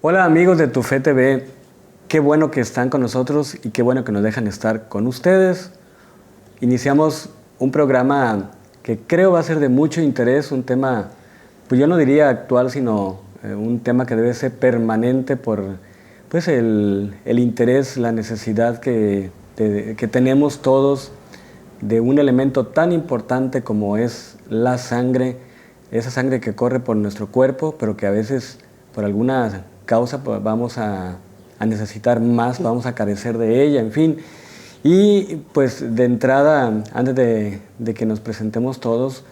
Hola amigos de Tu Fe TV, qué bueno que están con nosotros y qué bueno que nos dejan estar con ustedes. Iniciamos un programa que creo va a ser de mucho interés, un tema, pues yo no diría actual, sino un tema que debe ser permanente por pues el interés, la necesidad que tenemos todos de un elemento tan importante como es la sangre, esa sangre que corre por nuestro cuerpo, pero que a veces por alguna causa pues, vamos a necesitar más, vamos a carecer de ella, en fin. Y pues de entrada, antes de que nos presentemos todos,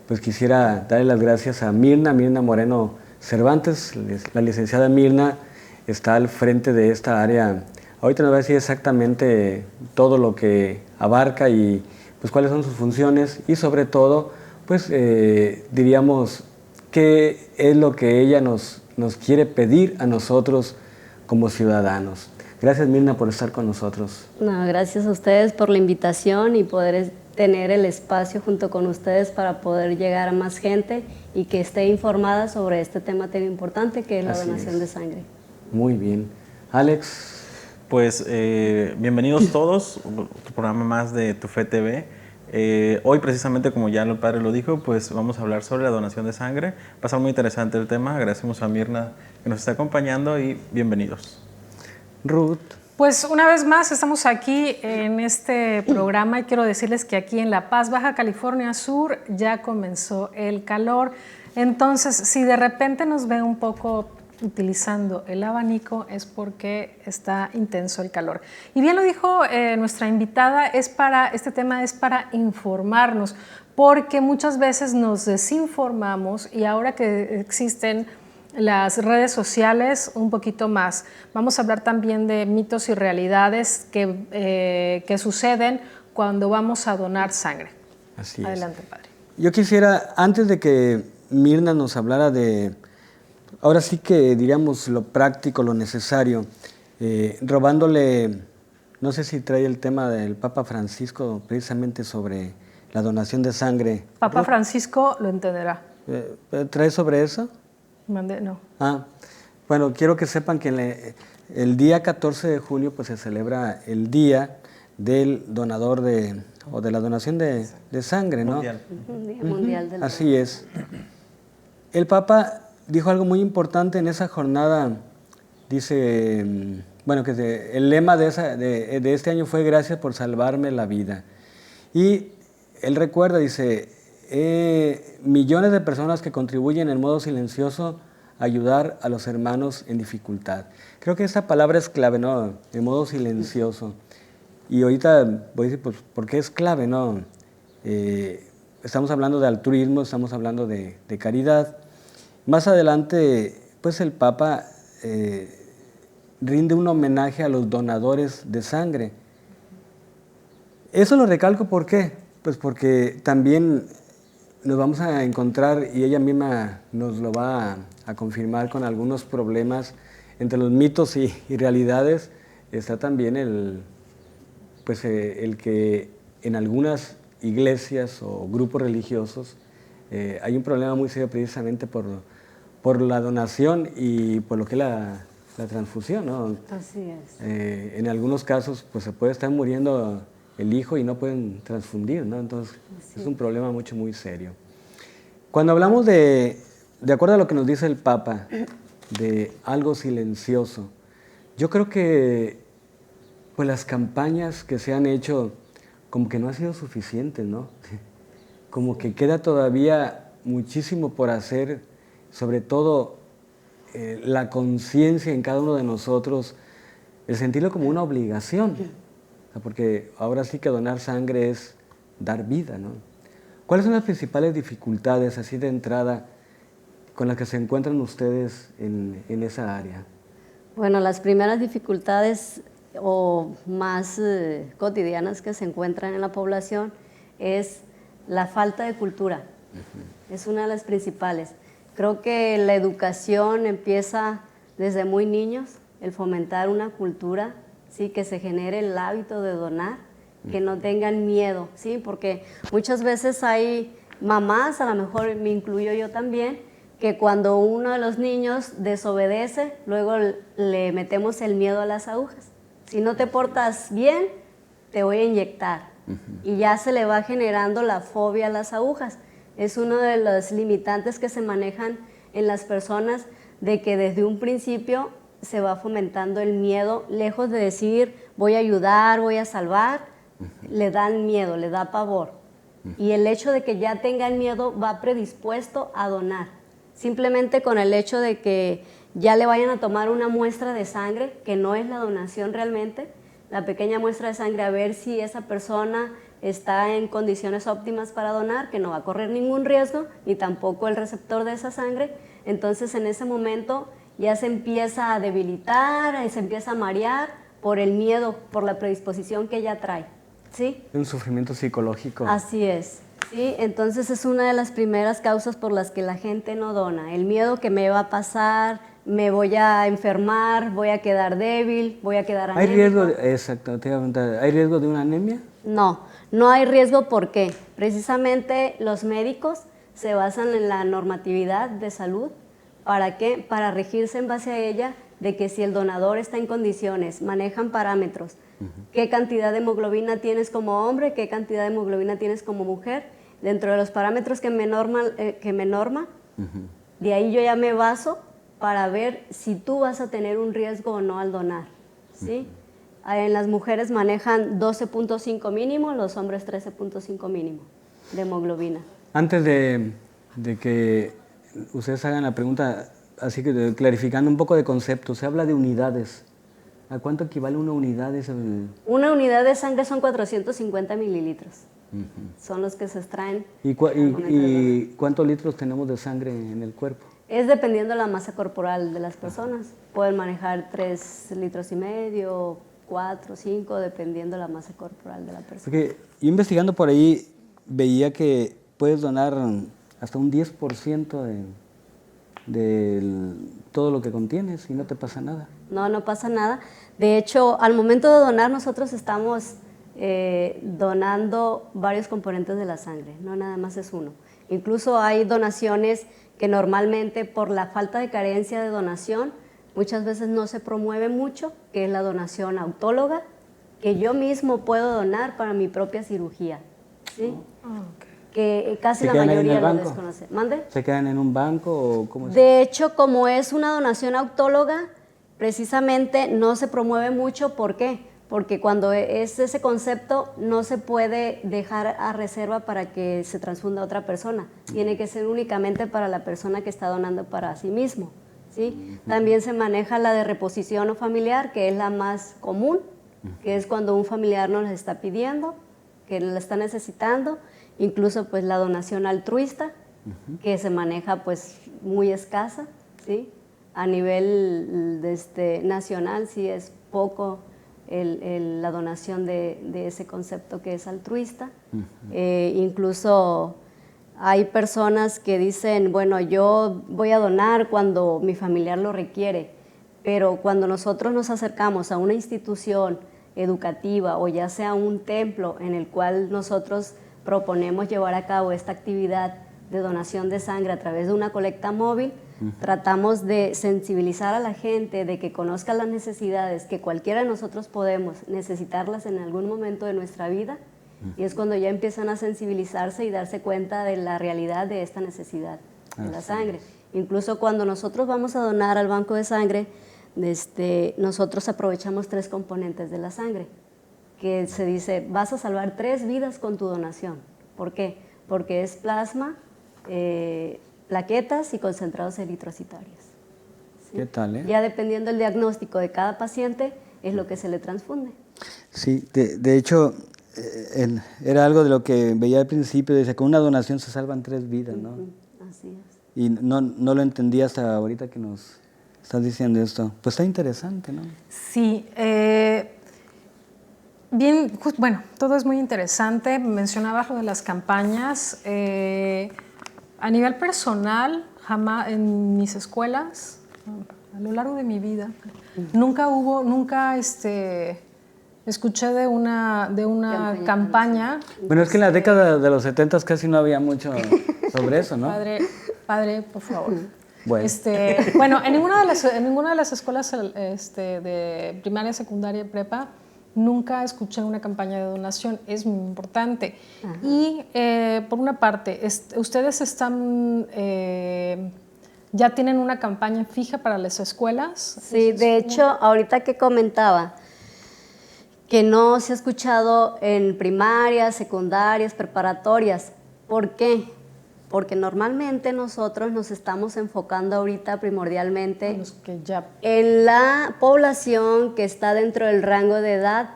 pues quisiera darle las gracias a Mirna Moreno Cervantes. La licenciada Mirna está al frente de esta área. Ahorita nos va a decir exactamente todo lo que abarca y pues cuáles son sus funciones y sobre todo, pues diríamos, qué es lo que ella nos quiere pedir a nosotros como ciudadanos. Gracias, Mirna, por estar con nosotros. No, gracias a ustedes por la invitación y poder tener el espacio junto con ustedes para poder llegar a más gente y que esté informada sobre este tema tan importante que es la donación de sangre. Muy bien. Alex. Pues bienvenidos todos, otro programa más de Tu Fe TV. Hoy precisamente, como ya el padre lo dijo, pues vamos a hablar sobre la donación de sangre. Va a ser muy interesante el tema. Agradecemos a Mirna que nos está acompañando y bienvenidos. Ruth. Pues una vez más estamos aquí en este programa y quiero decirles que aquí en La Paz, Baja California Sur, ya comenzó el calor. Entonces, si de repente nos ven un poco utilizando el abanico es porque está intenso el calor. Y bien lo dijo nuestra invitada, este tema es para informarnos, porque muchas veces nos desinformamos y ahora que existen las redes sociales, un poquito más. Vamos a hablar también de mitos y realidades que suceden cuando vamos a donar sangre. Así es. Adelante, padre. Yo quisiera, antes de que Mirna nos hablara de, ahora sí que diríamos lo práctico, lo necesario, robándole, no sé si trae el tema del Papa Francisco precisamente sobre la donación de sangre. Papa Francisco lo entenderá. ¿Trae sobre eso? No. Bueno, quiero que sepan que el día 14 de junio pues, se celebra el Día del Donador o de la donación de sangre, ¿no? Mundial. Día Mundial del Así es. El Papa dijo algo muy importante en esa jornada. Dice, bueno, que el lema de este año fue "Gracias por salvarme la vida". Y él recuerda, dice, millones de personas que contribuyen en modo silencioso a ayudar a los hermanos en dificultad. Creo que esa palabra es clave, ¿no? En modo silencioso. Y ahorita voy a decir, pues, ¿por qué es clave, no? Estamos hablando de altruismo, estamos hablando de caridad. Más adelante, pues el Papa rinde un homenaje a los donadores de sangre. Eso lo recalco, ¿por qué? Pues porque también nos vamos a encontrar, y ella misma nos lo va a confirmar, con algunos problemas entre los mitos y realidades. Está también el que en algunas iglesias o grupos religiosos hay un problema muy serio precisamente por la donación y por lo que es la transfusión, ¿no? Así es. En algunos casos pues se puede estar muriendo el hijo y no pueden transfundir, ¿no? Entonces es un problema muy serio. Cuando hablamos de acuerdo a lo que nos dice el Papa, de algo silencioso, yo creo que pues las campañas que se han hecho como que no han sido suficientes, ¿no? Como que queda todavía muchísimo por hacer, sobre todo la conciencia en cada uno de nosotros, el sentirlo como una obligación, porque ahora sí que donar sangre es dar vida, ¿no? ¿Cuáles son las principales dificultades, así de entrada, con las que se encuentran ustedes en esa área? Bueno, las primeras dificultades o más cotidianas que se encuentran en la población es la falta de cultura. Es una de las principales. Creo que la educación empieza desde muy niños, el fomentar una cultura, ¿sí? Que se genere el hábito de donar, que no tengan miedo, ¿sí? Porque muchas veces hay mamás, a lo mejor me incluyo yo también, que cuando uno de los niños desobedece, luego le metemos el miedo a las agujas. Si no te portas bien, te voy a inyectar. Y ya se le va generando la fobia a las agujas. Es uno de los limitantes que se manejan en las personas, de que desde un principio se va fomentando el miedo, lejos de decir voy a ayudar, voy a salvar, le dan miedo, le da pavor. Y el hecho de que ya tengan miedo va predispuesto a donar. Simplemente con el hecho de que ya le vayan a tomar una muestra de sangre, que no es la donación realmente, la pequeña muestra de sangre, a ver si esa persona está en condiciones óptimas para donar, que no va a correr ningún riesgo, ni tampoco el receptor de esa sangre. Entonces en ese momento ya se empieza a debilitar, se empieza a marear por el miedo, por la predisposición que ella trae, ¿sí? Un sufrimiento psicológico. Así es, ¿sí? Entonces es una de las primeras causas por las que la gente no dona, el miedo que me va a pasar, me voy a enfermar, voy a quedar débil, voy a quedar anémico. ¿Hay riesgo, exacto, te iba a preguntar, ¿hay riesgo de una anemia? No, no hay riesgo. ¿Por qué? Precisamente los médicos se basan en la normatividad de salud. ¿Para qué? Para regirse en base a ella, de que si el donador está en condiciones, manejan parámetros. ¿Qué cantidad de hemoglobina tienes como hombre? ¿Qué cantidad de hemoglobina tienes como mujer? Dentro de los parámetros que me norma, de ahí yo ya me baso para ver si tú vas a tener un riesgo o no al donar, ¿sí? En las mujeres manejan 12.5 mínimo, los hombres 13.5 mínimo de hemoglobina. Antes de que ustedes hagan la pregunta, así que clarificando un poco de concepto, se habla de unidades. ¿A cuánto equivale una unidad? Una unidad de sangre son 450 mililitros. Son los que se extraen. ¿Y cuántos litros tenemos de sangre en el cuerpo? Es dependiendo de la masa corporal de las personas. Pueden manejar 3 litros y medio, 4, 5, dependiendo de la masa corporal de la persona. Porque yo investigando por ahí veía que puedes donar hasta un 10% de todo lo que contienes y no te pasa nada. No, no pasa nada. De hecho, al momento de donar nosotros estamos donando varios componentes de la sangre, no nada más es uno. Incluso hay donaciones que normalmente por la falta de carencia de donación muchas veces no se promueve mucho, que es la donación autóloga, que yo mismo puedo donar para mi propia cirugía, ¿sí? Que casi la mayoría lo desconoce. ¿Mande? ¿Se quedan en un banco o cómo es? De hecho, como es una donación autóloga, precisamente no se promueve mucho. ¿Por qué? Porque cuando es ese concepto no se puede dejar a reserva para que se transfunda a otra persona. Tiene que ser únicamente para la persona que está donando para sí mismo, ¿sí? También se maneja la de reposición o familiar, que es la más común, que es cuando un familiar nos la está pidiendo, que la está necesitando. Incluso pues la donación altruista, que se maneja pues muy escasa, ¿sí? A nivel nacional sí es poco la donación de ese concepto que es altruista. Incluso hay personas que dicen, bueno, yo voy a donar cuando mi familiar lo requiere, pero cuando nosotros nos acercamos a una institución educativa o ya sea un templo en el cual nosotros proponemos llevar a cabo esta actividad de donación de sangre a través de una colecta móvil, tratamos de sensibilizar a la gente, de que conozca las necesidades, que cualquiera de nosotros podemos necesitarlas en algún momento de nuestra vida, y es cuando ya empiezan a sensibilizarse y darse cuenta de la realidad de esta necesidad de la sangre. Incluso cuando nosotros vamos a donar al banco de sangre, nosotros aprovechamos 3 componentes de la sangre, que se dice, vas a salvar 3 vidas con tu donación. ¿Por qué? Porque es plasma, plaquetas y concentrados eritrocitarios. ¿Sí? ¿Qué tal, Ya dependiendo del diagnóstico de cada paciente, es lo que se le transfunde. Sí, de hecho, era algo de lo que veía al principio, dice, con una donación se salvan 3 vidas, ¿no? Así es. Y no lo entendí hasta ahorita que nos estás diciendo esto. Pues está interesante, ¿no? Sí, bien, bueno, todo es muy interesante. Mencionabas lo de las campañas. A nivel personal, jamás en mis escuelas, a lo largo de mi vida, nunca escuché de una campaña. Bueno, es que en la década de los 70 casi no había mucho sobre eso, ¿no? Padre, Padre, por favor. Bueno. Bueno, en ninguna de las escuelas de primaria, secundaria y prepa nunca escuché una campaña de donación. Es muy importante. Ajá. Y por una parte, ustedes ya tienen una campaña fija para las escuelas. Sí, de hecho, ahorita que comentaba que no se ha escuchado en primarias, secundarias, preparatorias. ¿Por qué? Porque normalmente nosotros nos estamos enfocando ahorita primordialmente en la población que está dentro del rango de edad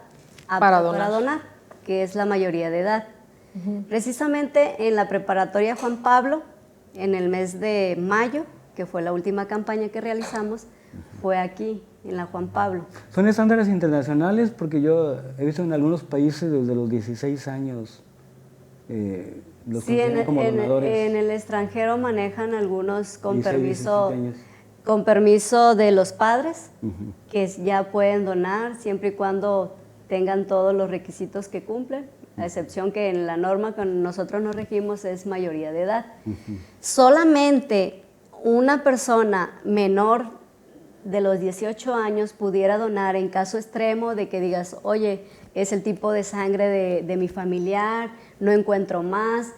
para donar, que es la mayoría de edad. Uh-huh. Precisamente en la preparatoria Juan Pablo, en el mes de mayo, que fue la última campaña que realizamos, fue aquí, en la Juan Pablo. ¿Son estándares internacionales? Porque yo he visto en algunos países desde los 16 años... los sí, como donadores. En el extranjero manejan algunos con permiso de los padres, uh-huh, que ya pueden donar siempre y cuando tengan todos los requisitos que cumplen, a excepción que en la norma que nosotros nos regimos es mayoría de edad. Uh-huh. Solamente una persona menor de los 18 años pudiera donar en caso extremo de que digas, oye, es el tipo de sangre de mi familiar, no encuentro más,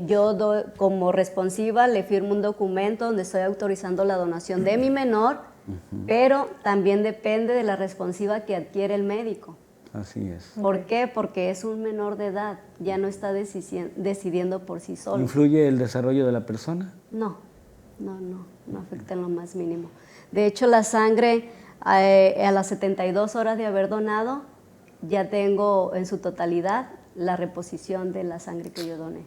yo como responsiva le firmo un documento donde estoy autorizando la donación de mi menor, uh-huh, pero también depende de la responsiva que adquiere el médico. Así es. ¿Por qué? Porque es un menor de edad, ya no está decidiendo por sí solo. ¿Influye el desarrollo de la persona? No afecta en lo más mínimo. De hecho, la sangre a las 72 horas de haber donado, ya tengo en su totalidad la reposición de la sangre que yo doné,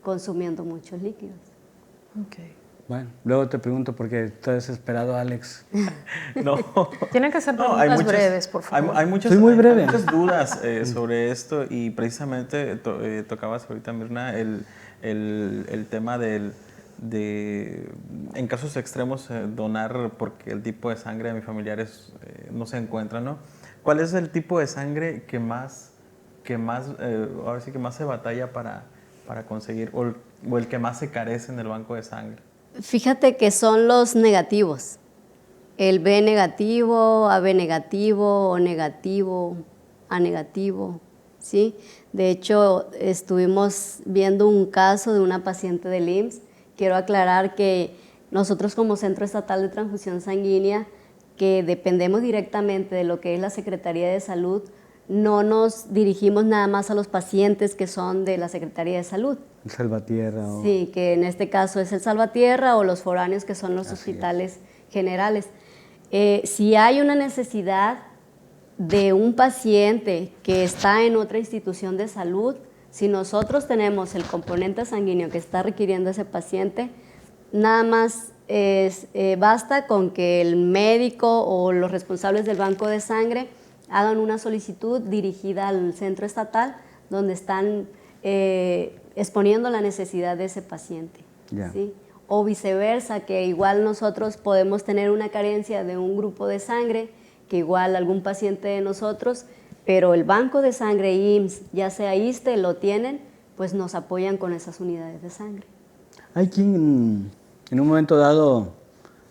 consumiendo muchos líquidos. Okay. Bueno, luego te pregunto porque está desesperado Alex. No. Tienen que ser preguntas breves, por favor. Hay muchas dudas sobre esto y precisamente tocabas ahorita, Mirna, el tema de en casos extremos donar porque el tipo de sangre de mis familiares no se encuentra, ¿no? ¿Cuál es el tipo de sangre que más ahora sí que más se batalla para conseguir o el que más se carece en el banco de sangre? Fíjate que son los negativos, el B negativo, AB negativo, O negativo, A negativo, ¿sí? De hecho, estuvimos viendo un caso de una paciente del IMSS. Quiero aclarar que nosotros como Centro Estatal de Transfusión Sanguínea, que dependemos directamente de lo que es la Secretaría de Salud, no nos dirigimos nada más a los pacientes que son de la Secretaría de Salud. El Salvatierra. Sí, que en este caso es el Salvatierra o los foráneos que son los hospitales generales. Si hay una necesidad de un paciente que está en otra institución de salud, si nosotros tenemos el componente sanguíneo que está requiriendo ese paciente, nada más basta con que el médico o los responsables del banco de sangre hagan una solicitud dirigida al centro estatal donde están exponiendo la necesidad de ese paciente. Yeah. ¿Sí? O viceversa, que igual nosotros podemos tener una carencia de un grupo de sangre, que igual algún paciente de nosotros, pero el banco de sangre IMSS, ya sea ISSSTE, lo tienen, pues nos apoyan con esas unidades de sangre. ¿Hay quien en un momento dado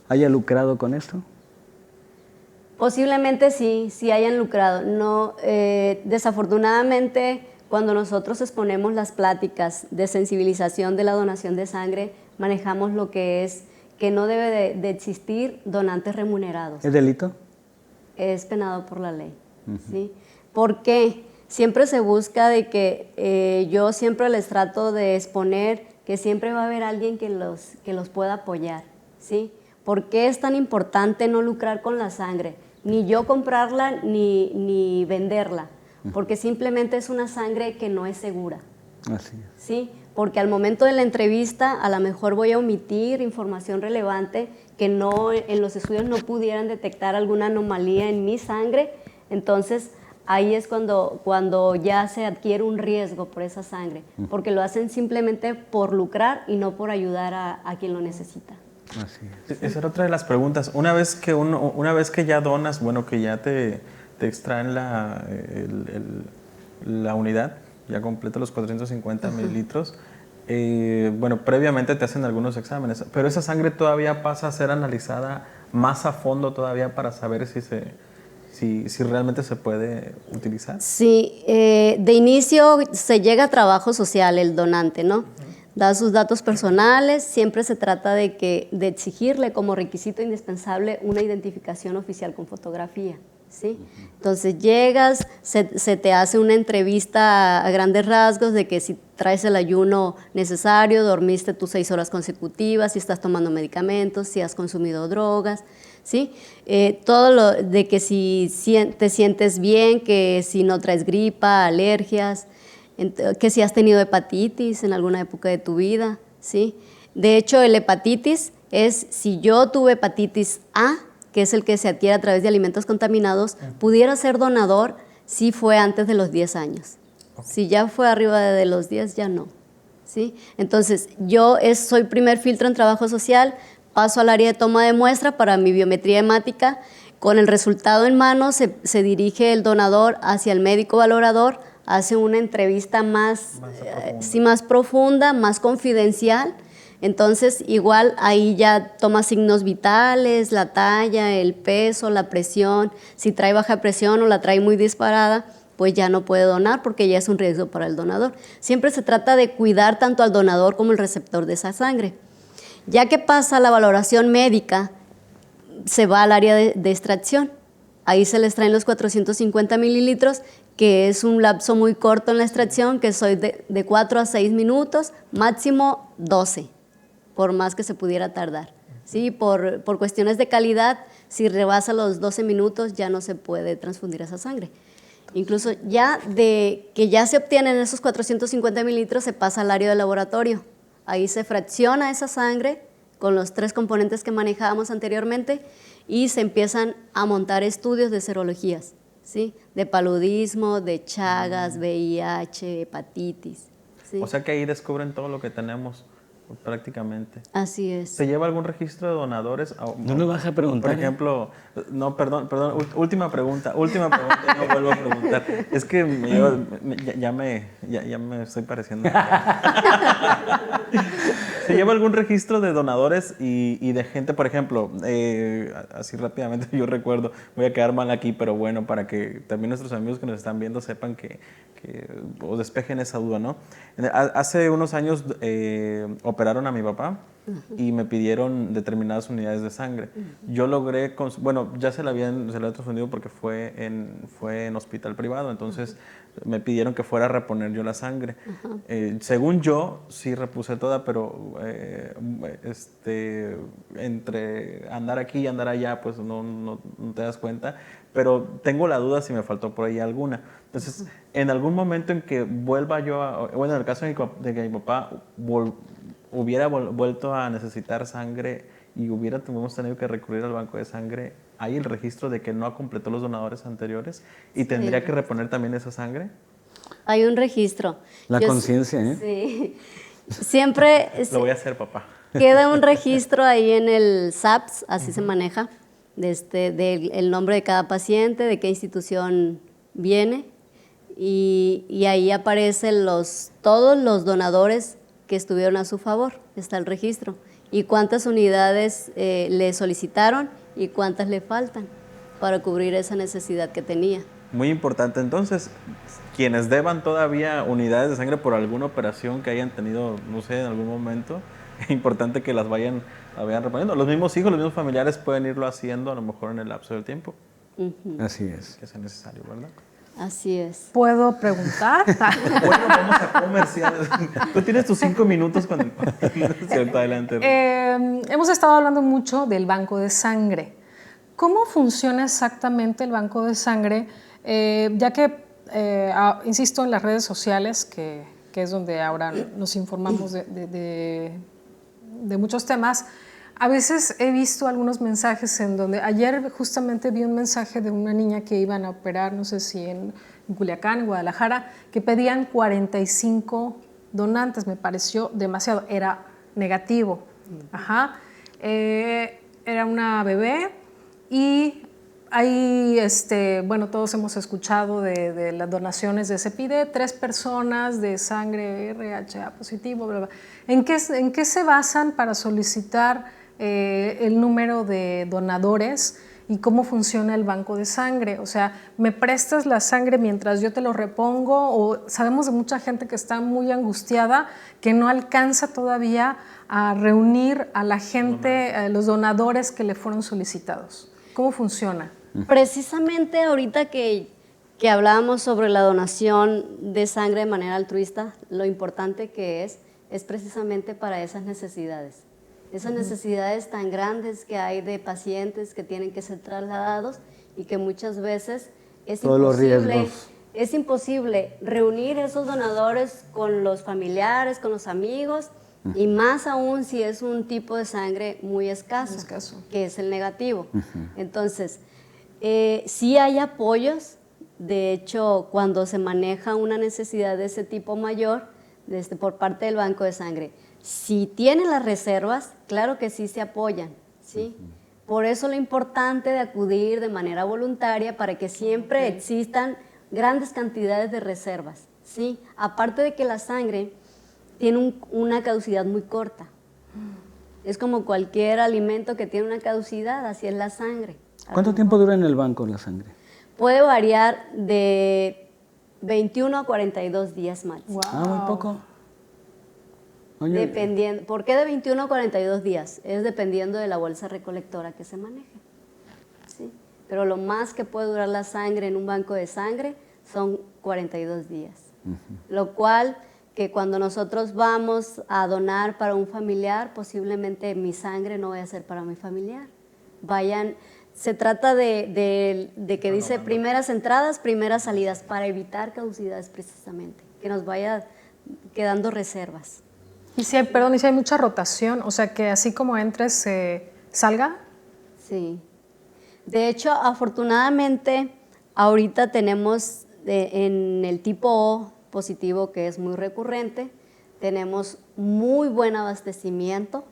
haya lucrado con esto? Posiblemente sí hayan lucrado. No, desafortunadamente, cuando nosotros exponemos las pláticas de sensibilización de la donación de sangre, manejamos lo que es que no debe de existir donantes remunerados. ¿Es delito? Es penado por la ley. Uh-huh. ¿Sí? ¿Por qué? Siempre se busca de que yo siempre les trato de exponer que siempre va a haber alguien que los pueda apoyar, ¿sí? ¿Por qué es tan importante no lucrar con la sangre? Ni yo comprarla ni venderla, porque simplemente es una sangre que no es segura. Así es. ¿Sí? Porque al momento de la entrevista a lo mejor voy a omitir información relevante que no, en los estudios no pudieran detectar alguna anomalía en mi sangre, entonces ahí es cuando ya se adquiere un riesgo por esa sangre, porque lo hacen simplemente por lucrar y no por ayudar a quien lo necesita. Así es. Esa era otra de las preguntas. Una vez que ya donas, bueno, que ya te extraen la unidad, ya completa los 450 mililitros, bueno, previamente te hacen algunos exámenes, pero esa sangre todavía pasa a ser analizada más a fondo todavía para saber si realmente se puede utilizar. Sí, de inicio se llega a trabajo social el donante, ¿no? Da sus datos personales, siempre se trata de exigirle como requisito indispensable una identificación oficial con fotografía, ¿sí? Entonces llegas, se te hace una entrevista a grandes rasgos de que si traes el ayuno necesario, dormiste tus 6 horas consecutivas, si estás tomando medicamentos, si has consumido drogas, ¿sí? Todo lo de que si te sientes bien, que si no traes gripa, alergias, que si has tenido hepatitis en alguna época de tu vida, ¿sí? De hecho, el hepatitis es si yo tuve hepatitis A, que es el que se adquiere a través de alimentos contaminados, pudiera ser donador si fue antes de los 10 años. Si ya fue arriba de los 10, ya no, ¿sí? Entonces, soy primer filtro en trabajo social, paso al área de toma de muestra para mi biometría hemática. Con el resultado en mano se dirige el donador hacia el médico valorador, hace una entrevista más profunda, más confidencial. Entonces, igual ahí ya toma signos vitales, la talla, el peso, la presión. Si trae baja presión o la trae muy disparada, pues ya no puede donar porque ya es un riesgo para el donador. Siempre se trata de cuidar tanto al donador como al receptor de esa sangre. Ya que pasa la valoración médica, se va al área de extracción. Ahí se les traen los 450 mililitros, que es un lapso muy corto en la extracción, que soy de 4 a 6 minutos, máximo 12, por más que se pudiera tardar. ¿Sí? Por cuestiones de calidad, si rebasa los 12 minutos ya no se puede transfundir esa sangre. Incluso ya de que ya se obtienen esos 450 mililitros, se pasa al área de laboratorio. Ahí se fracciona esa sangre con los 3 componentes que manejábamos anteriormente y se empiezan a montar estudios de serologías, ¿sí? De paludismo, de Chagas, VIH, hepatitis, ¿sí? O sea que ahí descubren todo lo que tenemos prácticamente. Así es. ¿Se lleva algún registro de donadores? No me vas a preguntar. Por ejemplo, no, perdón, última pregunta, y no vuelvo a preguntar. Es que ya me estoy pareciendo. ¿Se lleva algún registro de donadores y de gente, por ejemplo, así rápidamente yo recuerdo, voy a quedar mal aquí, pero bueno, para que también nuestros amigos que nos están viendo sepan o despejen esa duda, ¿no? Hace unos años operaron a mi papá y me pidieron determinadas unidades de sangre. Yo logré, bueno, ya se la había transfundido porque fue en hospital privado, entonces me pidieron que fuera a reponer yo la sangre. Según yo, sí repuse toda, pero entre andar aquí y andar allá, pues no te das cuenta. Pero tengo la duda si me faltó por ahí alguna. Entonces, en algún momento en que vuelva yo bueno, en el caso de que mi papá hubiera vuelto a necesitar sangre y hubiéramos tenido que recurrir al banco de sangre, ¿hay el registro de que no completó los donadores anteriores y tendría que reponer también esa sangre? Hay un registro. La conciencia, ¿eh? Sí. Siempre lo voy a hacer, papá. Queda un registro ahí en el SAPS, así se maneja, del nombre de cada paciente, de qué institución viene, y ahí aparecen todos los donadores que estuvieron a su favor, está el registro, y cuántas unidades le solicitaron y cuántas le faltan para cubrir esa necesidad que tenía. Muy importante, entonces, quienes deban todavía unidades de sangre por alguna operación que hayan tenido, no sé, en algún momento, es importante que las vayan reponiendo. Los mismos hijos, los mismos familiares pueden irlo haciendo a lo mejor en el lapso del tiempo. Así es. Que sea necesario, ¿verdad? Así es. ¿Puedo preguntar? Bueno, vamos a comerciales. Tú tienes tus 5 minutos cuando adelante. Hemos estado hablando mucho del banco de sangre. ¿Cómo funciona exactamente el banco de sangre? Ya que, insisto, en las redes sociales, que es donde ahora nos informamos de muchos temas, a veces he visto algunos mensajes en donde, ayer justamente vi un mensaje de una niña que iban a operar, no sé si en Culiacán, en Guadalajara, que pedían 45 donantes, me pareció demasiado, era negativo. Era una bebé y Hay, bueno, todos hemos escuchado de las donaciones de CEPIDE, 3 personas de sangre RHA positivo, bla, bla. ¿En qué se basan para solicitar el número de donadores y cómo funciona el banco de sangre? O sea, ¿me prestas la sangre mientras yo te lo repongo? O sabemos de mucha gente que está muy angustiada, que no alcanza todavía a reunir a la gente, a los donadores que le fueron solicitados. ¿Cómo funciona? Precisamente ahorita que hablábamos sobre la donación de sangre de manera altruista, lo importante que es precisamente para esas necesidades. Esas necesidades tan grandes que hay de pacientes que tienen que ser trasladados y que muchas veces es imposible reunir esos donadores con los familiares, con los amigos, y más aún si es un tipo de sangre muy escaso. Que es el negativo. Entonces, sí hay apoyos. De hecho, cuando se maneja una necesidad de ese tipo mayor, por parte del banco de sangre, si tienen las reservas, claro que sí se apoyan, ¿sí? Por eso lo importante de acudir de manera voluntaria para que siempre existan grandes cantidades de reservas, ¿sí? Aparte de que la sangre tiene una caducidad muy corta. Es como cualquier alimento que tiene una caducidad, así es la sangre. ¿Cuánto tiempo dura en el banco la sangre? Puede variar de 21 a 42 días máximo. Wow. Muy poco. Oye, dependiendo. ¿Por qué de 21 a 42 días? Es dependiendo de la bolsa recolectora que se maneje. ¿Sí? Pero lo más que puede durar la sangre en un banco de sangre son 42 días. Lo cual, que cuando nosotros vamos a donar para un familiar, posiblemente mi sangre no vaya a ser para mi familiar. Se trata de que dice primeras entradas, primeras salidas, para evitar caducidades precisamente, que nos vaya quedando reservas. Y si hay mucha rotación, o sea, que así como entres, salga. Sí. De hecho, afortunadamente, ahorita tenemos en el tipo O positivo, que es muy recurrente, tenemos muy buen abastecimiento,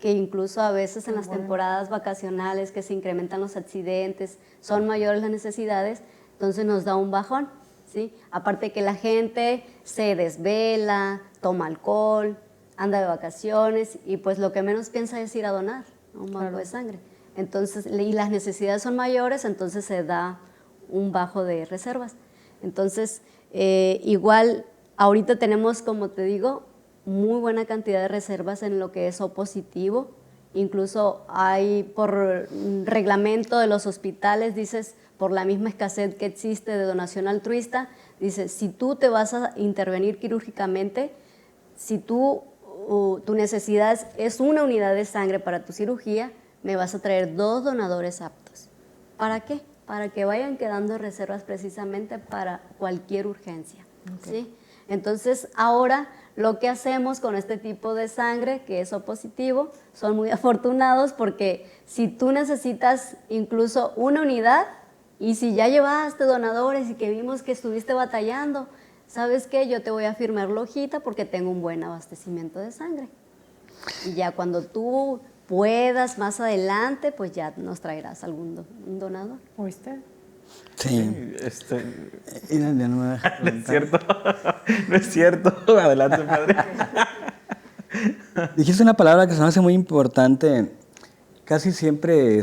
que incluso a veces en las temporadas vacacionales que se incrementan los accidentes, son mayores las necesidades, entonces nos da un bajón, ¿sí? Aparte que la gente se desvela, toma alcohol, anda de vacaciones y pues lo que menos piensa es ir a donar, ¿no? Un banco de sangre. Entonces, y las necesidades son mayores, entonces se da un bajo de reservas. Entonces, igual ahorita tenemos, como te digo, muy buena cantidad de reservas en lo que es O positivo. Incluso hay por reglamento de los hospitales, dices, por la misma escasez que existe de donación altruista, dice, si tú te vas a intervenir quirúrgicamente, si tu necesidad es una unidad de sangre para tu cirugía, me vas a traer 2 donadores aptos. ¿Para qué? Para que vayan quedando reservas precisamente para cualquier urgencia. ¿Sí? Entonces, ahora lo que hacemos con este tipo de sangre, que es O positivo, son muy afortunados porque si tú necesitas incluso una unidad y si ya llevaste donadores y que vimos que estuviste batallando, ¿sabes qué? Yo te voy a firmar la hojita porque tengo un buen abastecimiento de sangre. Y ya cuando tú puedas más adelante, pues ya nos traerás algún donador. ¿Oíste? Sí. No es cierto. No es cierto. Adelante, padre. Dijiste una palabra que se me hace muy importante. Casi siempre,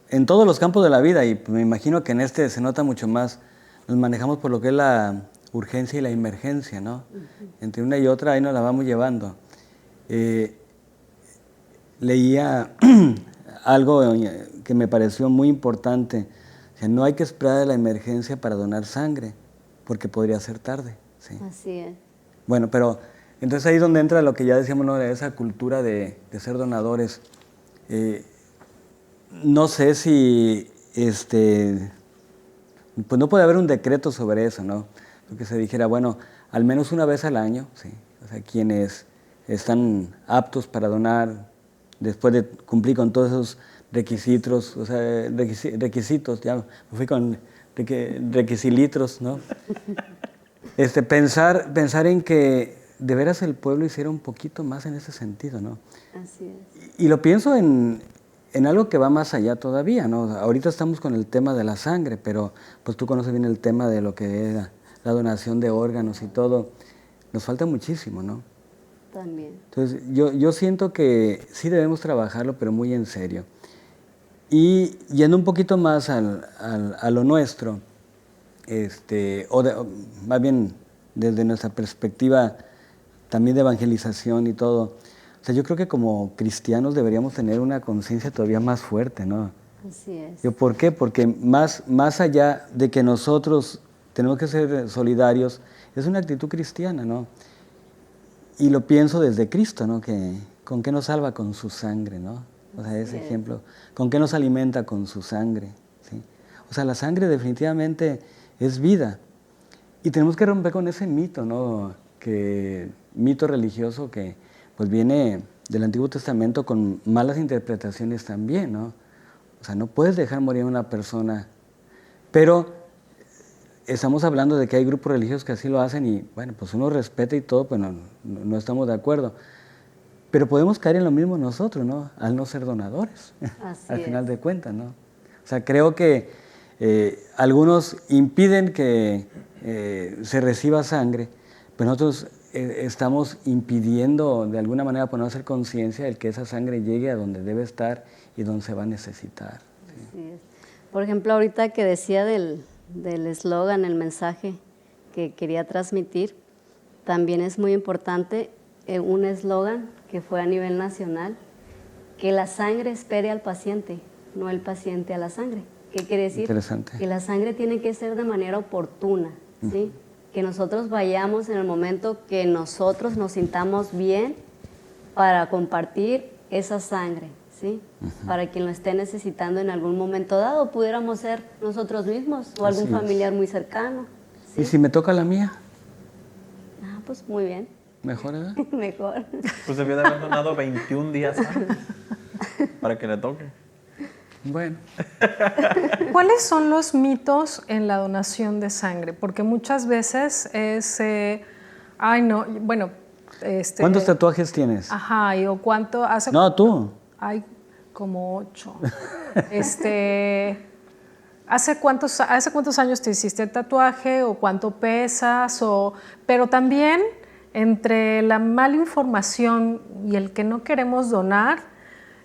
en todos los campos de la vida, y me imagino que en este se nota mucho más, nos manejamos por lo que es la urgencia y la emergencia, ¿no? Entre una y otra ahí nos la vamos llevando. Leía algo que me pareció muy importante. O sea, no hay que esperar a la emergencia para donar sangre, porque podría ser tarde. ¿Sí? Así es. Bueno, pero entonces ahí es donde entra lo que ya decíamos, ¿no? De esa cultura de ser donadores. No sé si, pues no puede haber un decreto sobre eso, ¿no? Que se dijera, bueno, al menos una vez al año, ¿sí? O sea, quienes están aptos para donar, después de cumplir con todos esos requisitos, o sea, requisitos, ya me fui con requisilitros, ¿no? Pensar en que de veras el pueblo hiciera un poquito más en ese sentido, ¿no? Así es. Y lo pienso en en algo que va más allá todavía, ¿no? Ahorita estamos con el tema de la sangre, pero pues tú conoces bien el tema de lo que es la donación de órganos y todo. Nos falta muchísimo, ¿no? También. Entonces, yo siento que sí debemos trabajarlo, pero muy en serio. Y yendo un poquito más a lo nuestro, o más bien desde nuestra perspectiva también de evangelización y todo, o sea, yo creo que como cristianos deberíamos tener una conciencia todavía más fuerte, ¿no? Así es. ¿Por qué? Porque más allá de que nosotros tenemos que ser solidarios, es una actitud cristiana, ¿no? Y lo pienso desde Cristo, ¿no? Que con qué nos salva con su sangre, ¿no? O sea, ese ejemplo, con qué nos alimenta con su sangre, ¿sí? O sea, la sangre definitivamente es vida. Y tenemos que romper con ese mito, ¿no? Mito religioso que pues viene del Antiguo Testamento con malas interpretaciones también, ¿no? O sea, no puedes dejar morir a una persona, pero estamos hablando de que hay grupos religiosos que así lo hacen y, bueno, pues uno respeta y todo, pero no estamos de acuerdo. Pero podemos caer en lo mismo nosotros, ¿no? Al no ser donadores, al final de cuentas, ¿no? O sea, creo que algunos impiden que se reciba sangre, pero nosotros estamos impidiendo de alguna manera, por no hacer conciencia, el que esa sangre llegue a donde debe estar y donde se va a necesitar. ¿Sí? Así es. Por ejemplo, ahorita que decía del eslogan, el mensaje que quería transmitir, también es muy importante un eslogan que fue a nivel nacional, que la sangre espere al paciente, no el paciente a la sangre. ¿Qué quiere decir? Interesante. Que la sangre tiene que ser de manera oportuna, ¿sí? Que nosotros vayamos en el momento que nosotros nos sintamos bien para compartir esa sangre, ¿sí? Para quien lo esté necesitando en algún momento dado, pudiéramos ser nosotros mismos o algún familiar muy cercano. ¿Sí? ¿Y si me toca la mía? Ah, pues muy bien. ¿Mejor, edad? Mejor. Pues debió de haber donado 21 días antes para que le toque. Bueno. ¿Cuáles son los mitos en la donación de sangre? Porque muchas veces es, ay no, bueno, ¿Cuántos tatuajes tienes? Ajá, y o cuánto hace. No, tú. Hay como 8. ¿Hace cuántos años te hiciste el tatuaje o cuánto pesas? Pero también entre la mala información y el que no queremos donar,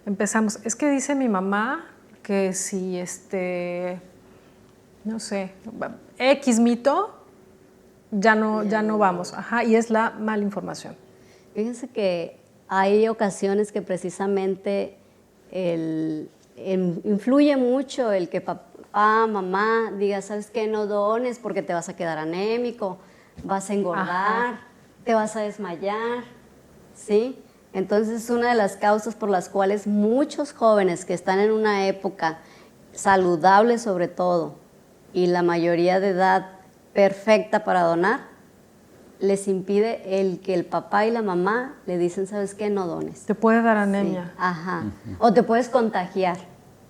empezamos. Es que dice mi mamá que si no sé, X mito, ya no vamos. Ajá, y es la mala información. Fíjense que hay ocasiones que precisamente influye mucho el que papá, mamá diga, ¿sabes qué? No dones porque te vas a quedar anémico, vas a engordar, ajá, te vas a desmayar, ¿sí? Entonces es una de las causas por las cuales muchos jóvenes que están en una época saludable sobre todo y la mayoría de edad perfecta para donar, les impide el que el papá y la mamá le dicen, ¿sabes qué? No dones. Te puede dar anemia. Sí, ajá. O te puedes contagiar.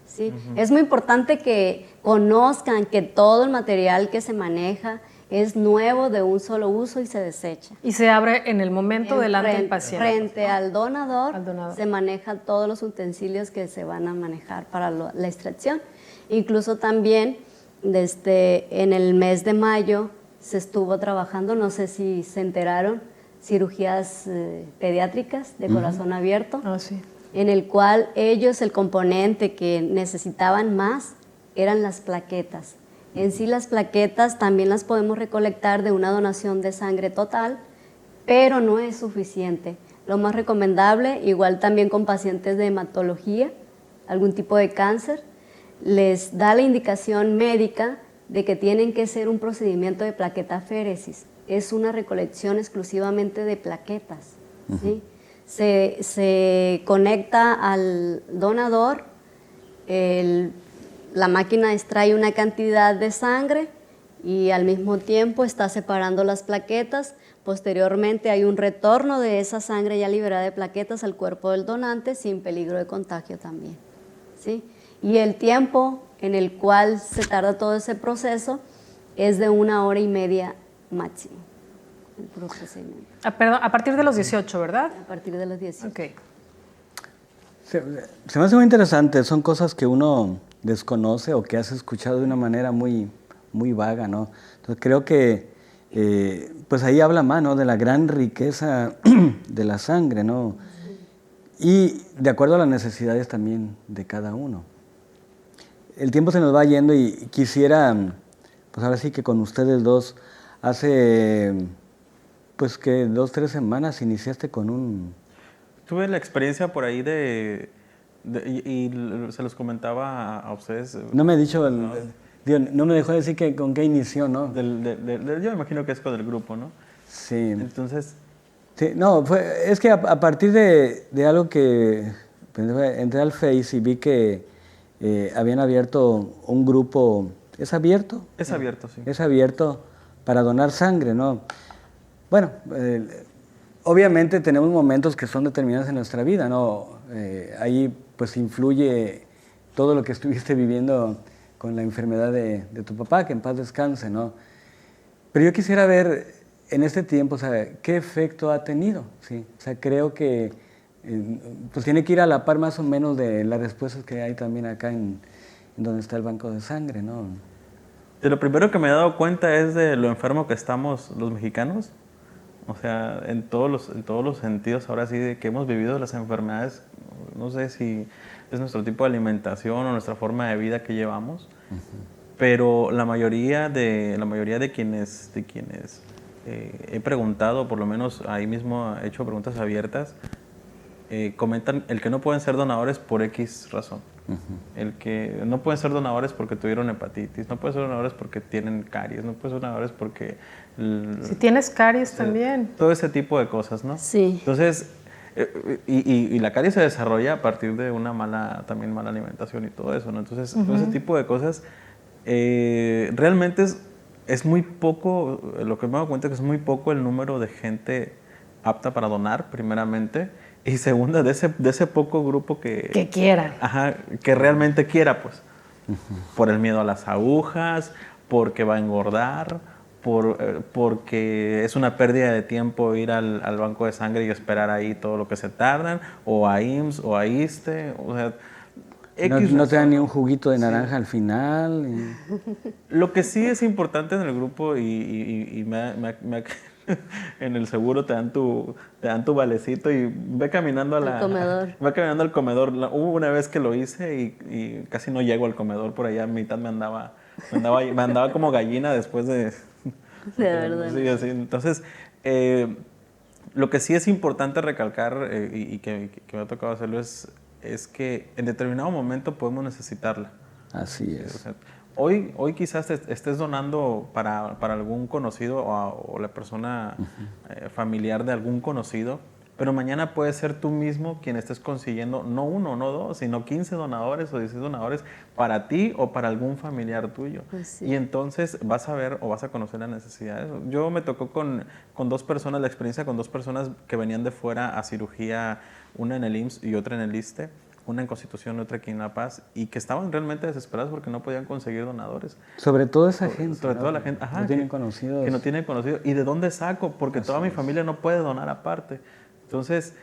¿Sí? Es muy importante que conozcan que todo el material que se maneja es nuevo, de un solo uso y se desecha. Y se abre en el momento delante del paciente. Frente al donador, donador, se manejan todos los utensilios que se van a manejar para la extracción. Incluso también en el mes de mayo se estuvo trabajando, no sé si se enteraron, cirugías pediátricas de corazón abierto, sí, en el cual ellos, el componente que necesitaban más eran las plaquetas. En sí las plaquetas también las podemos recolectar de una donación de sangre total, pero no es suficiente. Lo más recomendable, igual también con pacientes de hematología, algún tipo de cáncer, les da la indicación médica de que tienen que hacer un procedimiento de plaquetaféresis. Es una recolección exclusivamente de plaquetas, ¿sí? Se conecta al donador, la máquina extrae una cantidad de sangre y al mismo tiempo está separando las plaquetas. Posteriormente hay un retorno de esa sangre ya liberada de plaquetas al cuerpo del donante sin peligro de contagio también, ¿sí? Y el tiempo en el cual se tarda todo ese proceso es de 1 hora y media máximo. El procedimiento. Perdón, a partir de los 18, ¿verdad? A partir de los 18. Okay. Se me hace muy interesante, son cosas que uno desconoce o que has escuchado de una manera muy, muy vaga, ¿no? Entonces creo que pues ahí habla más, ¿no? De la gran riqueza de la sangre, ¿no? Y de acuerdo a las necesidades también de cada uno. El tiempo se nos va yendo y quisiera, pues ahora sí que con ustedes dos, hace pues que 2, 3 semanas iniciaste con un... Tuve la experiencia por ahí y se los comentaba a ustedes. No me he dicho, digo, no me dejó decir que con qué inició, ¿no? Yo me imagino que es con el grupo, ¿no? Sí. Entonces, Sí, no, es que a partir de algo que pues, entré al Face y vi que habían abierto un grupo, ¿es abierto? es abierto, sí. Es abierto para donar sangre, ¿no? Bueno, obviamente tenemos momentos que son determinados en nuestra vida, ¿no? Ahí pues influye todo lo que estuviste viviendo con la enfermedad de tu papá, que en paz descanse, ¿no? Pero yo quisiera ver en este tiempo, o sea, ¿qué efecto ha tenido? ¿Sí? O sea, creo que pues tiene que ir a la par más o menos de las respuestas que hay también acá en donde está el banco de sangre, ¿no? De lo primero que me he dado cuenta es de lo enfermo que estamos los mexicanos. O sea, en todos los sentidos, ahora sí, de que hemos vivido las enfermedades, no sé si es nuestro tipo de alimentación o nuestra forma de vida que llevamos, pero la mayoría de quienes he preguntado, por lo menos ahí mismo he hecho preguntas abiertas, comentan el que no pueden ser donadores por X razón. El que no pueden ser donadores porque tuvieron hepatitis, no pueden ser donadores porque tienen caries, no pueden ser donadores porque... Si tienes caries también. Todo ese tipo de cosas, ¿no? Sí. Entonces, y la caries se desarrolla a partir de una mala alimentación y todo eso, ¿no? Entonces, todo ese tipo de cosas realmente es muy poco, lo que me he dado cuenta es que es muy poco el número de gente apta para donar, primeramente, y segunda, de ese poco grupo que quiera. Ajá, que realmente quiera, pues. Por el miedo a las agujas, porque va a engordar, porque es una pérdida de tiempo ir al banco de sangre y esperar ahí todo lo que se tardan, o a IMSS, o a ISSSTE, o sea... No te dan ni un juguito de naranja al final. Lo que sí es importante en el grupo en el seguro te dan tu valecito y ve caminando al comedor. Ve caminando al comedor. Hubo una vez que lo hice y casi no llego al comedor, por allá a mitad me andaba como gallina después de... De verdad. Sí, así. Entonces, lo que sí es importante recalcar y que me ha tocado hacerlo es que en determinado momento podemos necesitarla. Así es. O sea, hoy quizás estés donando para algún conocido o la persona familiar de algún conocido, pero mañana puedes ser tú mismo quien estés consiguiendo no 1, no 2, sino 15 donadores o 16 donadores para ti o para algún familiar tuyo. Pues sí. Y entonces vas a ver o vas a conocer las necesidades. Yo me tocó con 2 personas, la experiencia con 2 personas que venían de fuera a cirugía, una en el IMSS y otra en el ISSSTE, una en Constitución y otra aquí en La Paz, y que estaban realmente desesperados porque no podían conseguir donadores. Sobre todo esa gente. Sobre todo la gente, ajá, no tienen conocidos. Que no tienen conocidos. ¿Y de dónde saco? Porque toda mi familia no puede donar aparte. Entonces,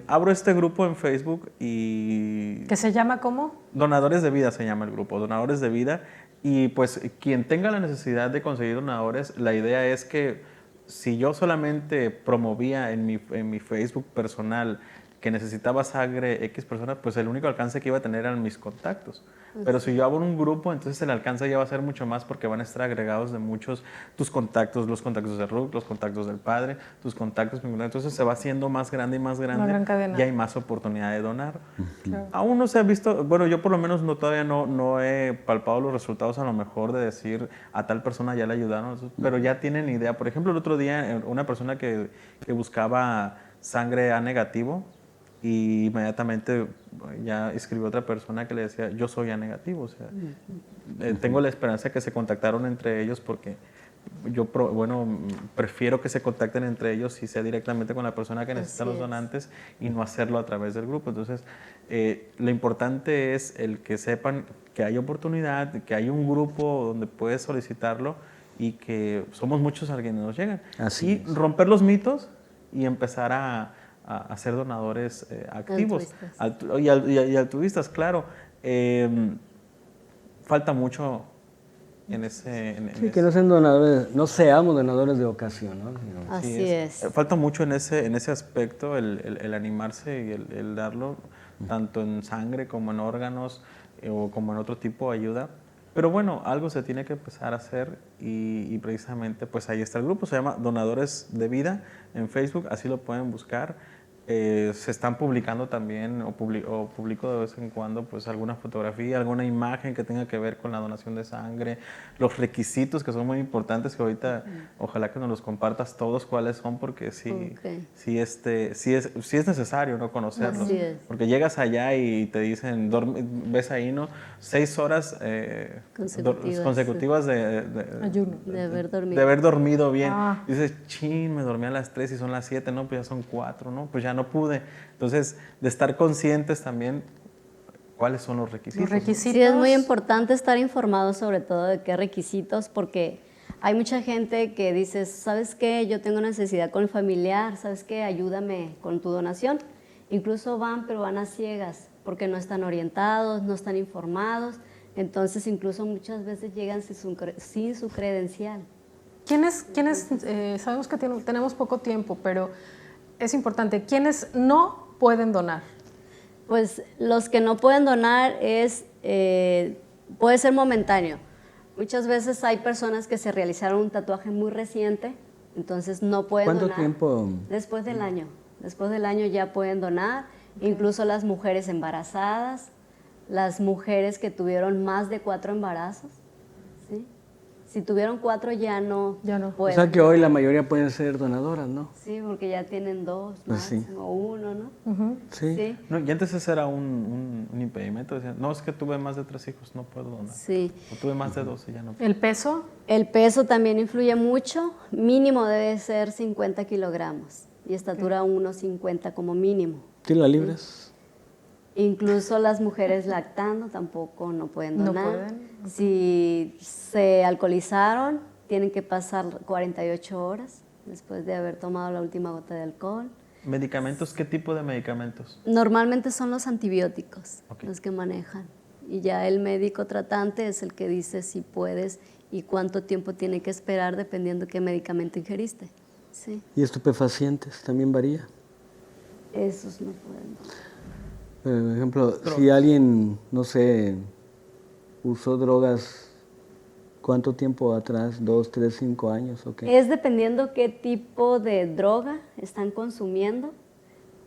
abro este grupo en Facebook y... ¿Que se llama cómo? Donadores de Vida se llama el grupo, Donadores de Vida. Y pues quien tenga la necesidad de conseguir donadores, la idea es que si yo solamente promovía en mi Facebook personal que necesitaba sangre X personas, pues el único alcance que iba a tener eran mis contactos. Pero si yo abro un grupo, entonces el alcance ya va a ser mucho más porque van a estar agregados de muchos tus contactos, los contactos de Ruth, los contactos del padre, tus contactos. Entonces se va haciendo más grande y más grande. Una gran cadena. Y hay más oportunidad de donar. Claro. Aún no se ha visto, bueno, yo por lo menos todavía no he palpado los resultados a lo mejor de decir a tal persona ya le ayudaron, pero ya tienen idea. Por ejemplo, el otro día una persona que buscaba sangre A negativo, y inmediatamente ya escribió otra persona que le decía, yo soy A negativo, o sea, tengo la esperanza de que se contactaron entre ellos porque yo, prefiero que se contacten entre ellos y sea directamente con la persona que necesita los donantes y no hacerlo a través del grupo. Entonces, lo importante es el que sepan que hay oportunidad, que hay un grupo donde puedes solicitarlo y que somos muchos a quienes nos llegan. Así y romper los mitos y empezar a a ser donadores activos Altruistas. y altruistas, claro. Falta mucho en ese... Sí, que no sean donadores, no seamos donadores de ocasión, ¿no? Así es. Falta mucho en ese aspecto, el animarse y el darlo, tanto en sangre como en órganos o como en otro tipo de ayuda. Pero bueno, algo se tiene que empezar a hacer y precisamente pues ahí está el grupo, se llama Donadores de Vida en Facebook, así lo pueden buscar. Se están publicando también o publico de vez en cuando pues alguna fotografía, alguna imagen que tenga que ver con la donación de sangre, los requisitos que son muy importantes que ahorita ojalá que nos los compartas todos cuáles son porque sí es necesario no conocerlos. Así es. Porque llegas allá y te dicen, ves ahí, ¿no? 6 horas consecutivas de Ayuno. De haber dormido. de haber dormido bien. Ah. Dices, chin, me dormí a las 3 y son las 7, no, pues ya son 4, ¿no? Pues ya no pude. Entonces, de estar conscientes también cuáles son los requisitos. Los requisitos. Sí, es muy importante estar informado sobre todo de qué requisitos, porque hay mucha gente que dice, ¿sabes qué? Yo tengo necesidad con el familiar, ¿sabes qué? Ayúdame con tu donación. Incluso van, pero van a ciegas, porque no están orientados, no están informados. Entonces, incluso muchas veces llegan sin su credencial. ¿Quiénes sabemos que tenemos poco tiempo, pero es importante, ¿quiénes no pueden donar? Pues los que no pueden donar puede ser momentáneo. Muchas veces hay personas que se realizaron un tatuaje muy reciente, entonces no pueden donar. ¿Cuánto tiempo? Después del año. Después del año ya pueden donar, incluso las mujeres embarazadas, las mujeres que tuvieron más de 4 embarazos, ¿sí? Si tuvieron 4 ya no O pueden. sea que hoy la mayoría pueden ser donadoras, ¿no? Sí, porque ya tienen 2 Pues máximo, sí. o 1, ¿no? Sí. Sí. No, y antes ese era un impedimento. Decían, no, es que tuve más de 3 hijos, no puedo donar. Sí. O tuve más de 2 y ya no puedo. ¿El peso? El peso también influye mucho, mínimo debe ser 50 kilogramos y estatura 1,50 como mínimo. ¿Tú la libras? Incluso las mujeres lactando tampoco no pueden No donar. pueden. Si se alcoholizaron, tienen que pasar 48 horas después de haber tomado la última gota de alcohol. ¿Medicamentos? ¿Qué tipo de medicamentos? Normalmente son los antibióticos Ok. los que manejan. Y ya el médico tratante es el que dice si puedes y cuánto tiempo tiene que esperar dependiendo qué medicamento ingeriste. Sí, ¿Y estupefacientes también varía? esos no pueden. Por ejemplo, si alguien, no sé, usó drogas, ¿cuánto tiempo atrás? 2, 3, 5 años, ¿o qué? Es dependiendo qué tipo de droga están consumiendo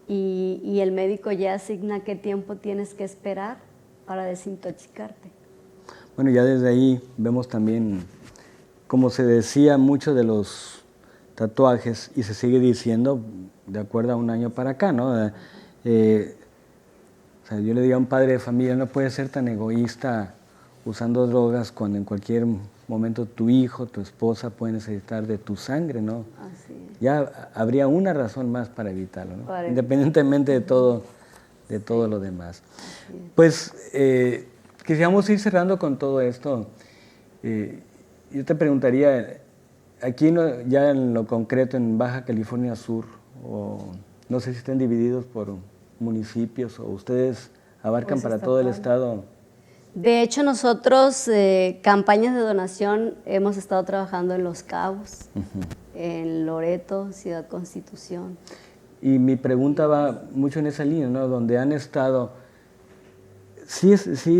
y el médico ya asigna qué tiempo tienes que esperar para desintoxicarte. Bueno, ya desde ahí vemos también, como se decía mucho de los tatuajes, y se sigue diciendo de acuerdo a un año para acá, ¿no? O sea, yo le digo a un padre de familia, no puedes ser tan egoísta usando drogas cuando en cualquier momento tu hijo, tu esposa puede necesitar de tu sangre, ¿no? Así es. Ya habría una razón más para evitarlo, ¿no? Para Independientemente de todo lo demás. Pues quisiéramos ir cerrando con todo esto. Yo te preguntaría, aquí ya en lo concreto en Baja California Sur, o no sé si estén divididos por municipios o ustedes abarcan Pues para todo el estado. De hecho, nosotros campañas de donación hemos estado trabajando en Los Cabos, en Loreto, Ciudad Constitución. Y mi pregunta va mucho en esa línea, ¿no? Donde han estado, ¿sí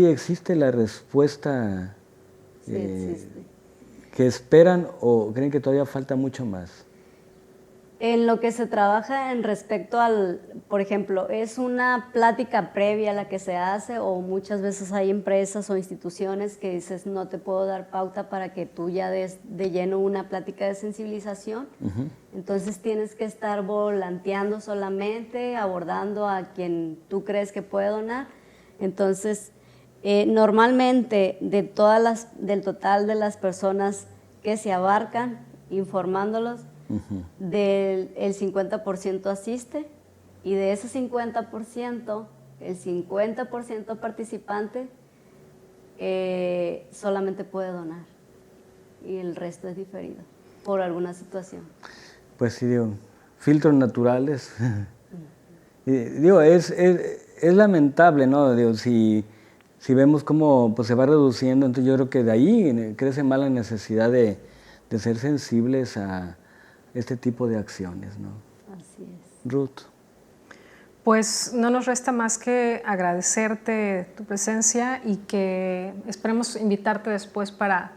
existe la respuesta Sí, existe. que esperan o creen que todavía falta mucho más? En lo que se trabaja en respecto al, por ejemplo, es una plática previa a la que se hace o muchas veces hay empresas o instituciones que dices no te puedo dar pauta para que tú ya des de lleno una plática de sensibilización. Entonces tienes que estar volanteando solamente, abordando a quien tú crees que puede donar. Entonces, normalmente del total de las personas que se abarcan, informándolos, del 50% asiste y de ese 50%, el 50% participante solamente puede donar y el resto es diferido por alguna situación. Pues sí, digo, filtros naturales Digo, es lamentable, ¿no? Digo, si vemos cómo pues, se va reduciendo, entonces yo creo que de ahí crece más la necesidad de ser sensibles a este tipo de acciones, ¿no? Así es. Ruth. Pues no nos resta más que agradecerte tu presencia y que esperemos invitarte después para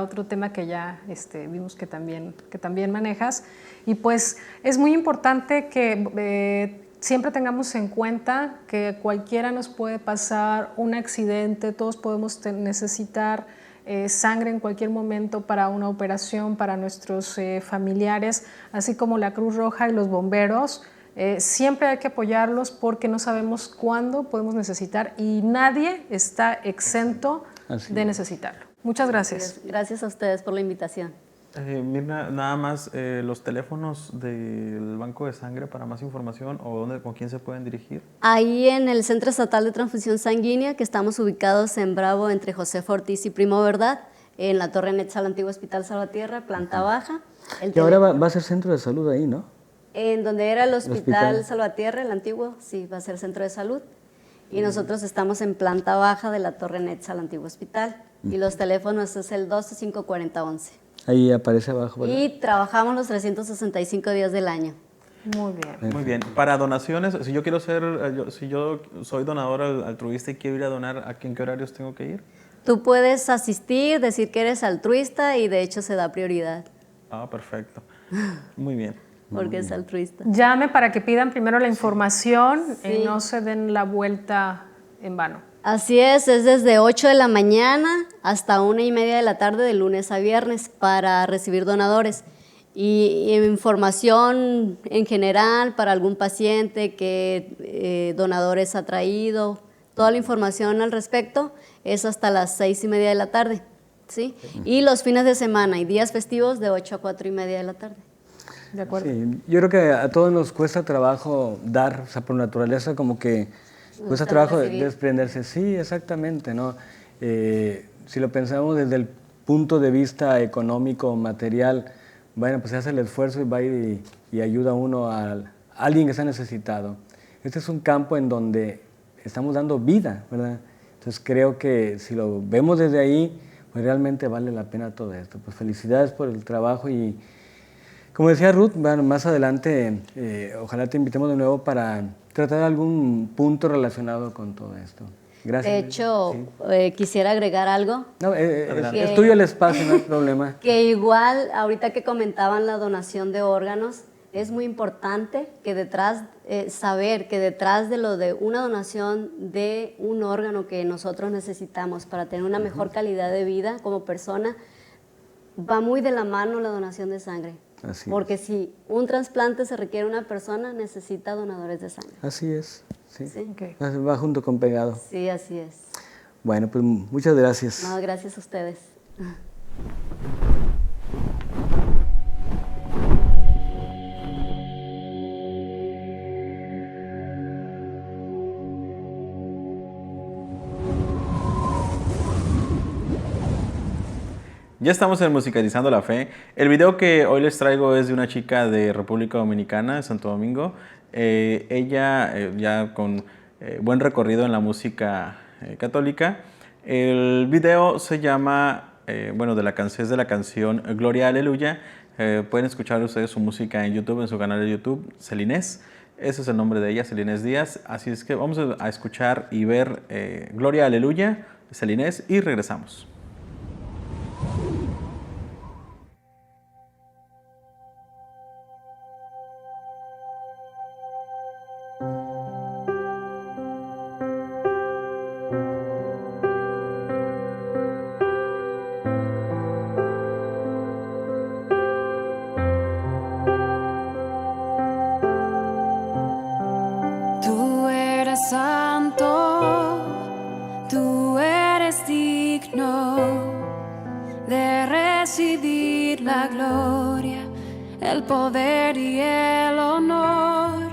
otro tema que ya vimos que también manejas. Y pues es muy importante que siempre tengamos en cuenta que cualquiera nos puede pasar un accidente, todos podemos necesitar sangre en cualquier momento para una operación, para nuestros familiares, así como la Cruz Roja y los bomberos. Siempre hay que apoyarlos porque no sabemos cuándo podemos necesitar y nadie está exento de necesitarlo. Muchas gracias. Gracias a ustedes por la invitación. Mirna, nada más los teléfonos del Banco de Sangre para más información o con quién se pueden dirigir. Ahí en el Centro Estatal de Transfusión Sanguínea, que estamos ubicados en Bravo, entre José Ortiz y Primo Verdad, en la Torre Anexa al antiguo Hospital Salvatierra, planta baja. Y ahora va a ser centro de salud ahí, ¿no? En donde era el Hospital Salvatierra, el antiguo, sí, va a ser centro de salud. Y nosotros estamos en planta baja de la Torre Anexa al antiguo hospital. Y los teléfonos es el 12-540-11. Ahí aparece abajo, ¿verdad? Y trabajamos los 365 días del año. Muy bien. Muy bien. Para donaciones, si yo quiero si yo soy donador altruista y quiero ir a donar, ¿en qué horarios tengo que ir? Tú puedes asistir, decir que eres altruista y de hecho se da prioridad. Ah, perfecto. Muy bien. Porque es altruista. Llame para que pidan primero la información Sí. y no se den la vuelta en vano. Así es desde 8 de la mañana hasta 1:30 de la tarde de lunes a viernes para recibir donadores. Y información en general para algún paciente, qué donadores ha traído, toda la información al respecto es hasta las 6:30 de la tarde. ¿Sí? Y los fines de semana y días festivos de 8 a 4:30 de la tarde. ¿De acuerdo? Sí, yo creo que a todos nos cuesta trabajo dar, o sea, por naturaleza como que cuesta trabajo desprenderse. Sí, exactamente, ¿no? Si lo pensamos desde el punto de vista económico, material, bueno, pues se hace el esfuerzo y va y ayuda uno a alguien que está necesitado. Este es un campo en donde estamos dando vida, ¿verdad? Entonces creo que si lo vemos desde ahí, pues realmente vale la pena todo esto. Pues felicidades por el trabajo y como decía Ruth, bueno, más adelante ojalá te invitemos de nuevo para tratar algún punto relacionado con todo esto. Gracias. De hecho, sí. Quisiera agregar algo. No, es tuyo el espacio, no hay problema. Que igual, ahorita que comentaban la donación de órganos, es muy importante que saber que detrás de lo de una donación de un órgano que nosotros necesitamos para tener una mejor calidad de vida como persona, va muy de la mano la donación de sangre. Así porque es. si un trasplante se requiere una persona, necesita donadores de sangre. Así es, sí. Sí. Okay. Va junto con pegado. Sí, así es. Bueno, pues muchas gracias. No, gracias a ustedes. Ya estamos en Musicalizando la Fe. El video que hoy les traigo es de una chica de República Dominicana, de Santo Domingo. Ella ya con buen recorrido en la música católica. El video se llama, es de la canción Gloria Aleluya. Pueden escuchar ustedes su música en YouTube, en su canal de YouTube, Celinés. Ese es el nombre de ella, Celinés Díaz. Así es que vamos a escuchar y ver Gloria Aleluya, Celinés, y regresamos. Tú eres santo, tú eres digno de recibir la gloria, el poder y el honor,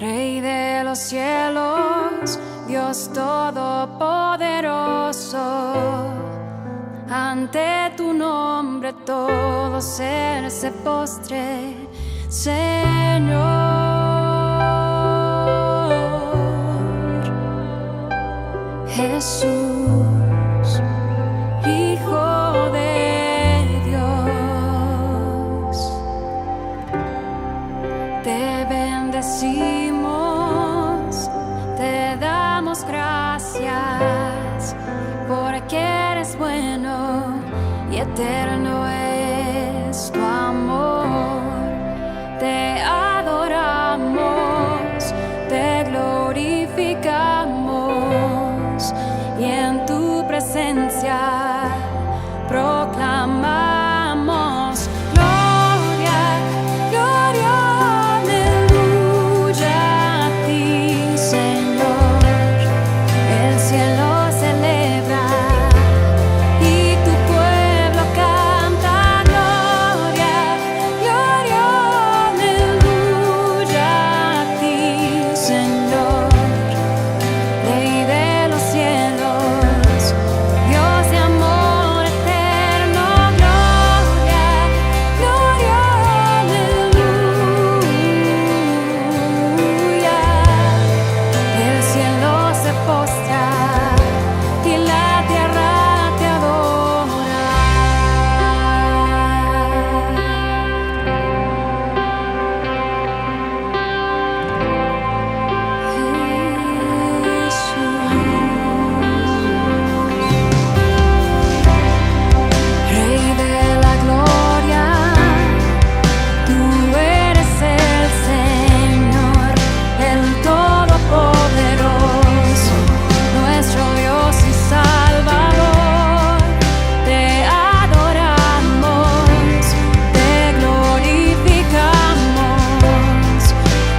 Rey de los cielos, Dios todopoderoso. Ante tu nombre todo ser se postre, Señor. eterno es tu amor. Te adoramos, te glorificamos y en tu presencia proclamamos gloria, gloria, aleluya a ti, Señor. El cielo celebra y tu pueblo canta gloria, gloria, aleluya a ti, Señor. Rey de los cielos, Dios de amor eterno, gloria, gloria, aleluya. El cielo se postra y la tierra te adora. Rey de la gloria, tú eres el Señor, el Todopoderoso, nuestro Dios y Salvador. Te adoramos, te glorificamos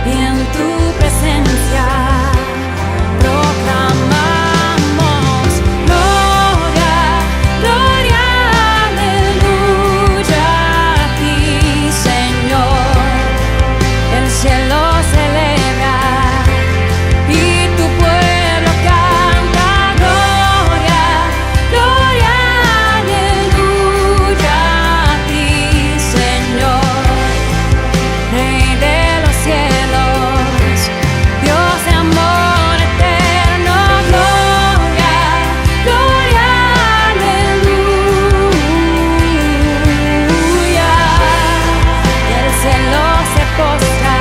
y en tu presencia proclamamos gloria, gloria, aleluya a ti, Señor. El cielo celebra y tu pueblo canta gloria, gloria, aleluya a ti, Señor. Rey de los cielos, Dios de amor eterno, gloria, gloria, aleluya. El cielo se postra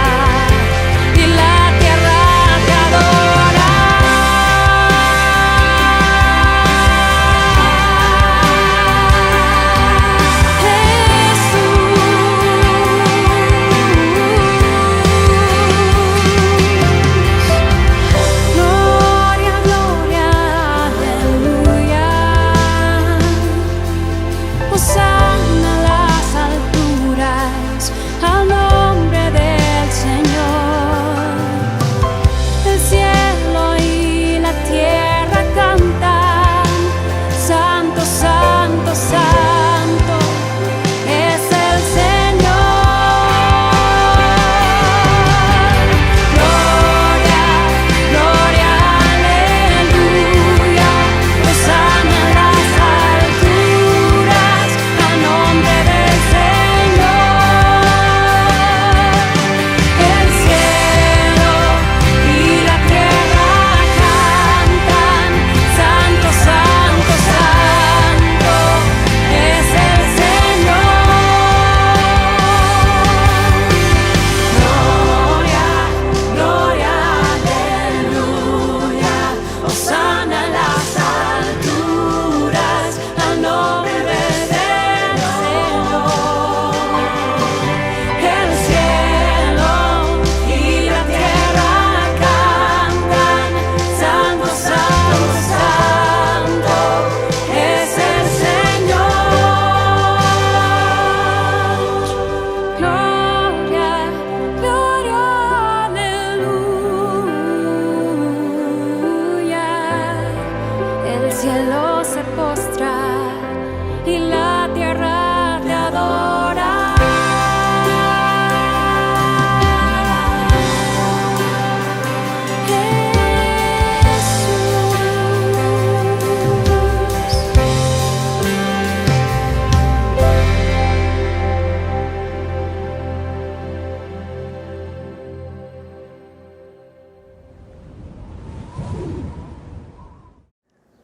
y la tierra te adora. Jesús, gloria, gloria, aleluya. Hosanna a las alturas, al nombre del Señor. El cielo y la tierra cantan, santo, santo, santo es el Señor. Gloria, gloria, aleluya. Hosanna a las alturas, al nombre del Señor. El cielo y la tierra cantan, santo, santo, santo es el Señor. Gloria, gloria, aleluya. Hosanna a las alturas, al nombre del Señor. El cielo y la tierra cantan, santo, santo, santo es el Señor. Gloria, gloria, aleluya. El cielo se postra y la tierra te adora.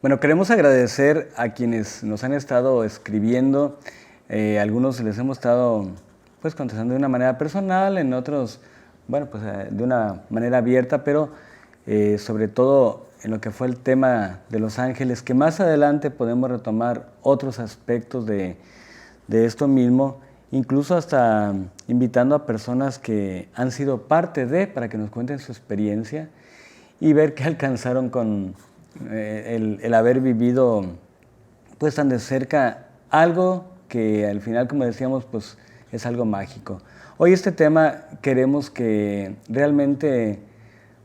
Bueno, queremos agradecer a quienes nos han estado escribiendo. Algunos les hemos estado pues contestando de una manera personal, en otros, bueno, pues de una manera abierta, pero sobre todo en lo que fue el tema de Los Ángeles, que más adelante podemos retomar otros aspectos de de esto mismo, incluso hasta invitando a personas que han sido parte de, para que nos cuenten su experiencia y ver qué alcanzaron con el haber vivido pues tan de cerca algo que al final, como decíamos, pues es algo mágico. Hoy este tema queremos que realmente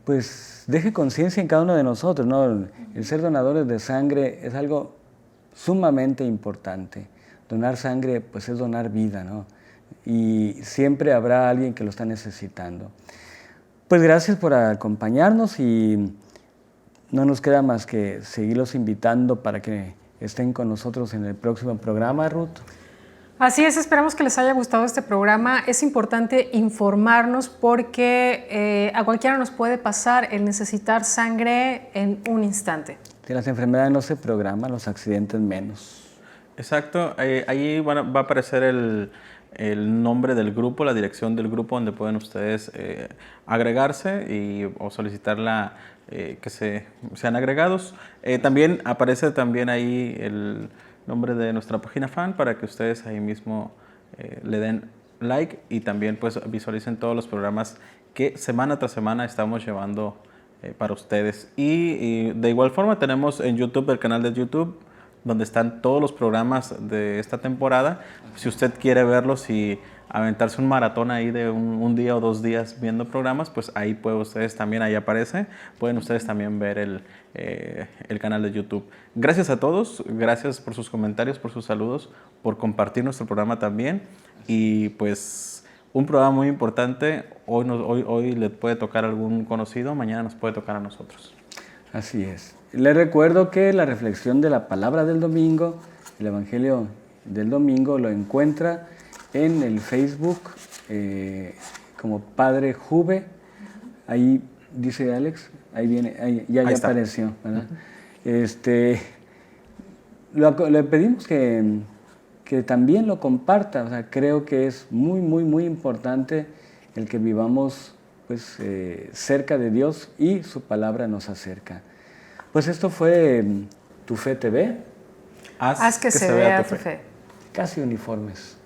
pues deje conciencia en cada uno de nosotros, ¿no? El ser donadores de sangre es algo sumamente importante. Donar sangre pues es donar vida, ¿no? Y siempre habrá alguien que lo está necesitando. Pues gracias por acompañarnos y no nos queda más que seguirlos invitando para que estén con nosotros en el próximo programa, Ruth. Así es, esperamos que les haya gustado este programa. Es importante informarnos porque a cualquiera nos puede pasar el necesitar sangre en un instante. Si las enfermedades no se programan, los accidentes menos. Exacto, ahí va a aparecer el nombre del grupo, la dirección del grupo donde pueden ustedes agregarse o solicitar que sean agregados. También aparece ahí el nombre de nuestra página fan para que ustedes ahí mismo le den like y también pues visualicen todos los programas que semana tras semana estamos llevando para ustedes. Y de igual forma tenemos en YouTube el canal de YouTube donde están todos los programas de esta temporada. Si usted quiere verlos y aventarse un maratón ahí de un día o 2 días viendo programas, pues ahí ahí aparece, pueden ustedes también ver el canal de YouTube. Gracias a todos, gracias por sus comentarios, por sus saludos, por compartir nuestro programa también. Y pues un programa muy importante, hoy le puede tocar a algún conocido, mañana nos puede tocar a nosotros. Así es. Les recuerdo que la reflexión de la palabra del domingo, el Evangelio del domingo, lo encuentra en el Facebook como Padre Juve. Ahí dice Alex, ahí viene, ya apareció, ¿verdad? Le pedimos que también lo comparta. O sea, creo que es muy, muy, muy importante el que vivamos pues, cerca de Dios y su palabra nos acerca. Pues esto fue Tu Fe TV. Haz que se vea tu fe. Casi uniformes.